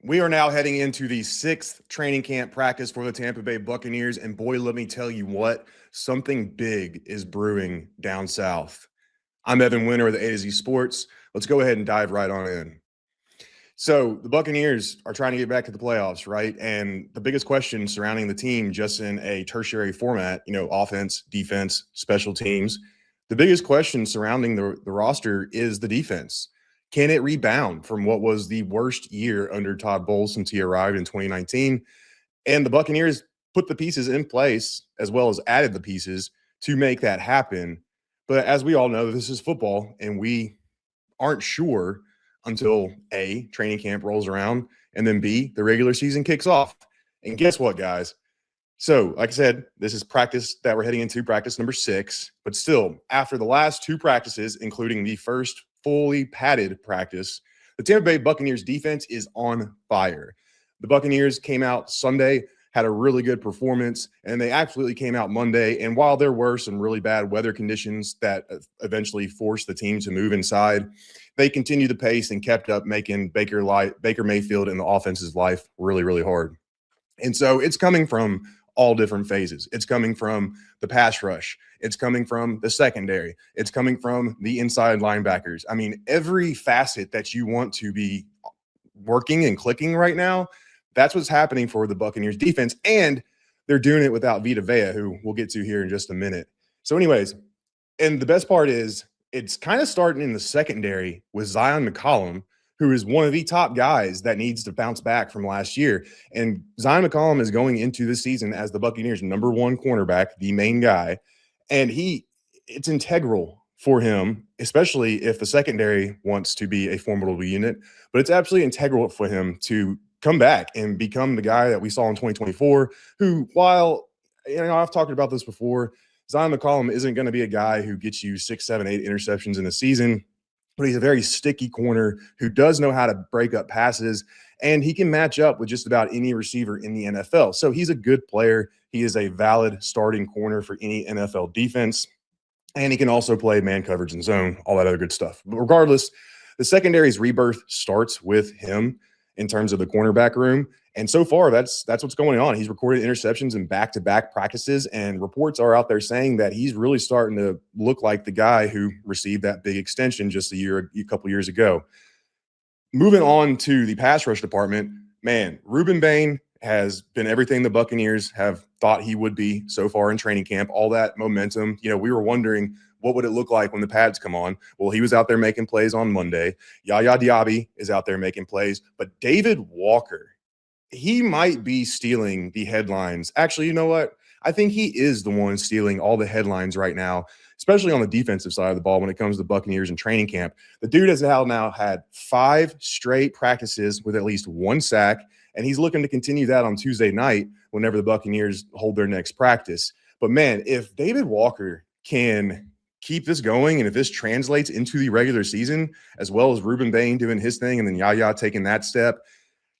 We are now heading into the sixth training camp practice for the Tampa Bay Buccaneers. And boy, let me tell you what, something big is brewing down south. I'm Evan Winter of the A to Z Sports. Let's go ahead and dive right on in. So the Buccaneers are trying to get back to the playoffs, right? And the biggest question surrounding the team, just in a tertiary format, offense, defense, special teams, the biggest question surrounding the roster is the defense. Can it rebound from what was the worst year under Todd Bowles since he arrived in 2019? And the Buccaneers put the pieces in place as well as added the pieces to make that happen. But as we all know, this is football, and we aren't sure until A, training camp rolls around, and then B, the regular season kicks off. And guess what, guys? So, like I said, this is practice that we're heading into, practice number 6. But still, after the last 2 practices, including the first fully padded practice, the Tampa Bay Buccaneers defense is on fire. The Buccaneers came out Sunday, had a really good performance, and they absolutely came out Monday. And while there were some really bad weather conditions that eventually forced the team to move inside, they continued the pace and kept up, making Baker Mayfield and the offense's life really, really hard. And so it's coming from all different phases. It's coming from the pass rush. It's coming from the secondary. It's coming from the inside linebackers. I mean, every facet that you want to be working and clicking right now, that's what's happening for the Buccaneers defense. And they're doing it without Vita Vea, who we'll get to here in just a minute. So anyways, and the best part is it's kind of starting in the secondary with Zyon McCollum, who is one of the top guys that needs to bounce back from last year. And Zyon McCollum is going into this season as the Buccaneers' #1 cornerback, the main guy. And it's integral for him, especially if the secondary wants to be a formidable unit. But it's absolutely integral for him to come back and become the guy that we saw in 2024, who, while, I've talked about this before, Zyon McCollum isn't going to be a guy who gets you 6, 7, 8 interceptions in a season, but he's a very sticky corner who does know how to break up passes, and he can match up with just about any receiver in the NFL. So he's a good player. He is a valid starting corner for any NFL defense, and he can also play man coverage and zone, all that other good stuff. But regardless, the secondary's rebirth starts with him in terms of the cornerback room. And so far, that's what's going on. He's recorded interceptions in back-to-back practices, and reports are out there saying that he's really starting to look like the guy who received that big extension just a couple years ago. Moving on to the pass rush department, man, Rueben Bain has been everything the Buccaneers have thought he would be so far in training camp. All that momentum, we were wondering, what would it look like when the pads come on? Well, he was out there making plays on Monday. Yaya Diaby is out there making plays. But David Walker, he might be stealing the headlines. Actually, you know what? I think he is the one stealing all the headlines right now, especially on the defensive side of the ball when it comes to the Buccaneers in training camp. The dude has now had 5 straight practices with at least 1 sack, and he's looking to continue that on Tuesday night whenever the Buccaneers hold their next practice. But, man, if David Walker can keep this going, and if this translates into the regular season, as well as Rueben Bain doing his thing and then Yaya taking that step,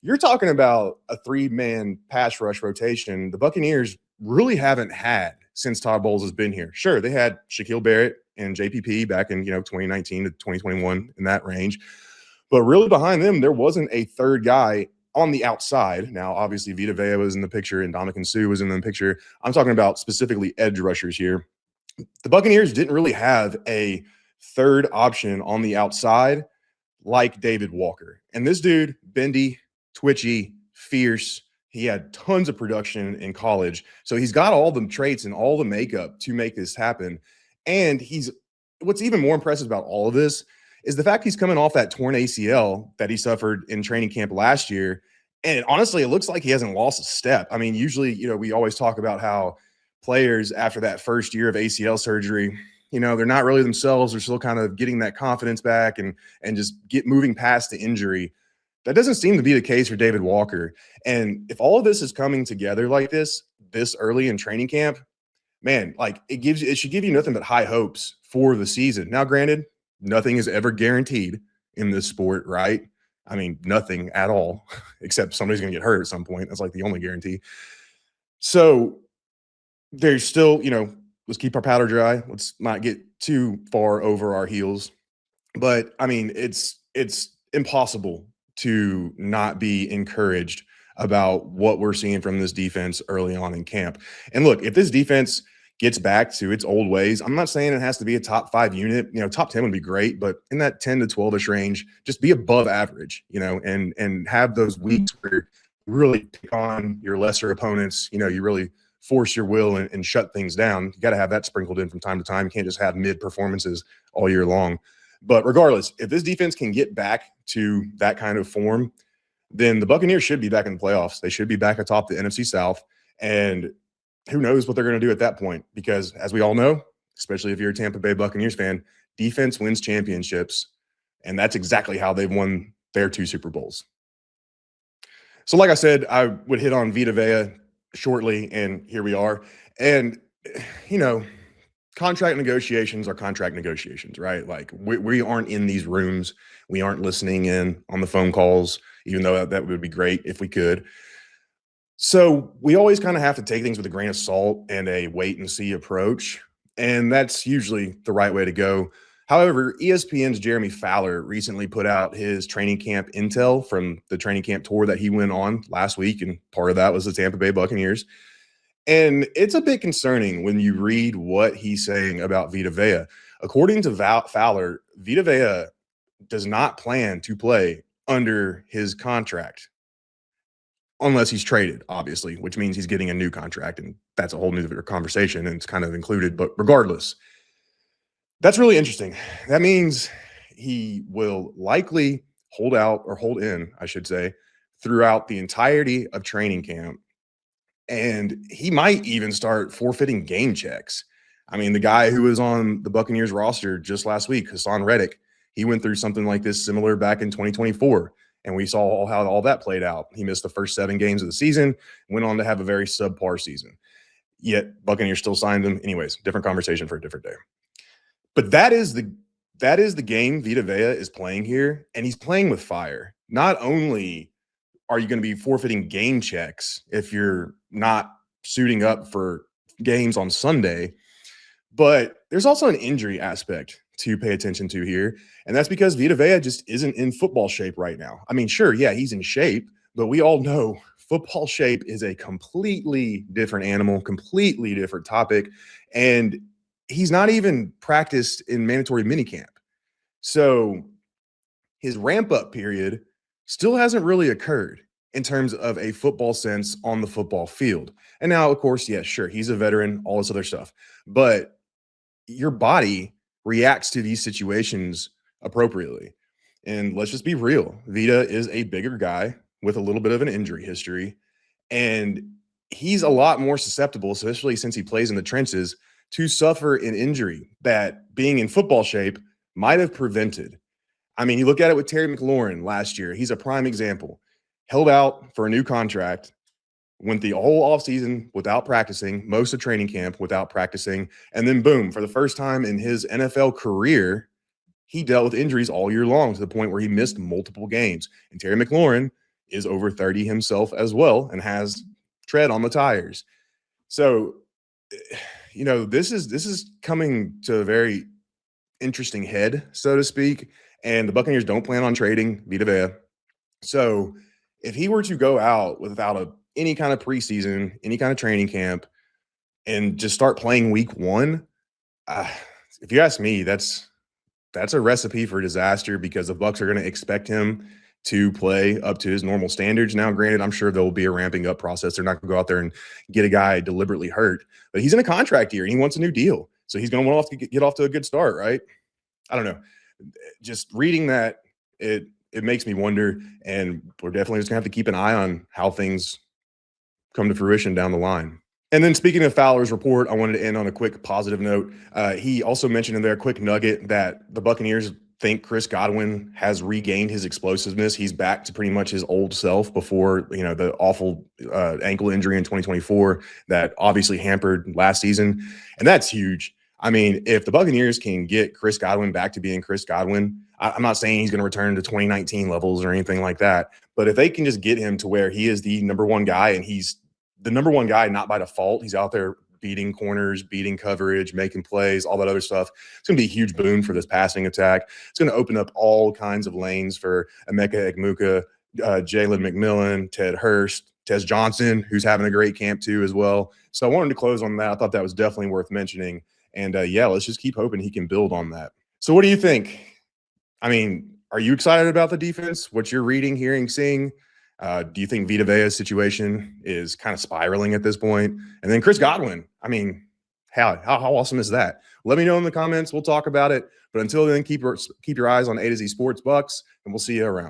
you're talking about a 3-man pass rush rotation the Buccaneers really haven't had since Todd Bowles has been here. Sure, they had Shaquille Barrett and JPP back in 2019 to 2021, in that range. But really behind them, there wasn't a third guy on the outside. Now, obviously, Vita Vea was in the picture and Dominican Sue was in the picture. I'm talking about specifically edge rushers here. The Buccaneers didn't really have a third option on the outside like David Walker. And this dude, bendy, twitchy, fierce, he had tons of production in college. So he's got all the traits and all the makeup to make this happen. And what's even more impressive about all of this is the fact he's coming off that torn ACL that he suffered in training camp last year. And honestly, it looks like he hasn't lost a step. I mean, usually, we always talk about how players after that first year of ACL surgery, they're not really themselves. They're still kind of getting that confidence back and just moving past the injury. That doesn't seem to be the case for David Walker. And if all of this is coming together like this early in training camp, man, it should give you nothing but high hopes for the season. Now, granted, nothing is ever guaranteed in this sport, right? I mean, nothing at all, except somebody's going to get hurt at some point. That's like the only guarantee. So there's still, let's keep our powder dry. Let's not get too far over our heels. But I mean, it's impossible to not be encouraged about what we're seeing from this defense early on in camp. And look, if this defense gets back to its old ways, I'm not saying it has to be a top 5 unit. Top 10 would be great, but in that 10 to 12ish range, just be above average, and have those weeks where you really pick on your lesser opponents. You really force your will and shut things down. You got to have that sprinkled in from time to time. You can't just have mid performances all year long. But regardless, if this defense can get back to that kind of form, then the Buccaneers should be back in the playoffs. They should be back atop the NFC South. And who knows what they're going to do at that point? Because as we all know, especially if you're a Tampa Bay Buccaneers fan, defense wins championships. And that's exactly how they've won their 2 Super Bowls. So like I said, I would hit on Vita Vea shortly, and here we are. And, contract negotiations are contract negotiations, right? Like we aren't in these rooms. We aren't listening in on the phone calls, even though that would be great if we could. So we always kind of have to take things with a grain of salt and a wait and see approach. And that's usually the right way to go. However, ESPN's Jeremy Fowler recently put out his training camp intel from the training camp tour that he went on last week. And part of that was the Tampa Bay Buccaneers. And it's a bit concerning when you read what he's saying about Vita Vea. According to Fowler, Vita Vea does not plan to play under his contract unless he's traded, obviously, which means he's getting a new contract. And that's a whole new conversation, and it's kind of included. But regardless, that's really interesting. That means he will likely hold in, I should say, throughout the entirety of training camp. And he might even start forfeiting game checks. I mean, the guy who was on the Buccaneers roster just last week, Hassan Reddick, he went through something like this similar back in 2024. And we saw how all that played out. He missed the first 7 games of the season, went on to have a very subpar season. Yet Buccaneers still signed him. Anyways, different conversation for a different day. But that is the game Vita Vea is playing here, and he's playing with fire. Not only are you going to be forfeiting game checks if you're not suiting up for games on Sunday, but there's also an injury aspect to pay attention to here, and that's because Vita Vea just isn't in football shape right now. I mean, sure, yeah, he's in shape, but we all know football shape is a completely different animal, completely different topic, and he's not even practiced in mandatory minicamp. So his ramp-up period still hasn't really occurred in terms of a football sense on the football field. And now, of course, yeah, sure, he's a veteran, all this other stuff. But your body reacts to these situations appropriately. And let's just be real. Vita is a bigger guy with a little bit of an injury history. And he's a lot more susceptible, especially since he plays in the trenches, to suffer an injury that being in football shape might have prevented. I mean, you look at it with Terry McLaurin last year. He's a prime example. Held out for a new contract, went the whole offseason without practicing, most of training camp without practicing, and then boom, for the first time in his NFL career, he dealt with injuries all year long to the point where he missed multiple games. And Terry McLaurin is over 30 himself as well and has tread on the tires. So, this is coming to a very interesting head, so to speak, and the Buccaneers don't plan on trading Vita Vea. So if he were to go out without any kind of preseason, any kind of training camp, and just start playing week 1, if you ask me, that's a recipe for disaster, because the Bucs are going to expect him to play up to his normal standards. Now, granted, I'm sure there will be a ramping up process. They're not going to go out there and get a guy deliberately hurt, but he's in a contract year and he wants a new deal. So he's going to want to get off to a good start, right? I don't know. Just reading that, it makes me wonder, and we're definitely just going to have to keep an eye on how things come to fruition down the line. And then speaking of Fowler's report, I wanted to end on a quick positive note. He also mentioned in there a quick nugget that the Buccaneers think Chris Godwin has regained his explosiveness. He's back to pretty much his old self before, the awful ankle injury in 2024 that obviously hampered last season. And that's huge. I mean, if the Buccaneers can get Chris Godwin back to being Chris Godwin, I'm not saying he's going to return to 2019 levels or anything like that, but if they can just get him to where he is the number one guy, and he's the number one guy not by default, he's out there beating corners, beating coverage, making plays, all that other stuff. It's going to be a huge boon for this passing attack. It's going to open up all kinds of lanes for Emeka Egbuka, Jalen McMillan, Ted Hurst, Tez Johnson, who's having a great camp too as well. So I wanted to close on that. I thought that was definitely worth mentioning. And yeah, let's just keep hoping he can build on that. So what do you think? I mean, are you excited about the defense? What you're reading, hearing, seeing? Do you think Vita Vea's situation is kind of spiraling at this point? And then Chris Godwin. I mean, how awesome is that? Let me know in the comments. We'll talk about it. But until then, keep your eyes on A to Z Sports Bucs, and we'll see you around.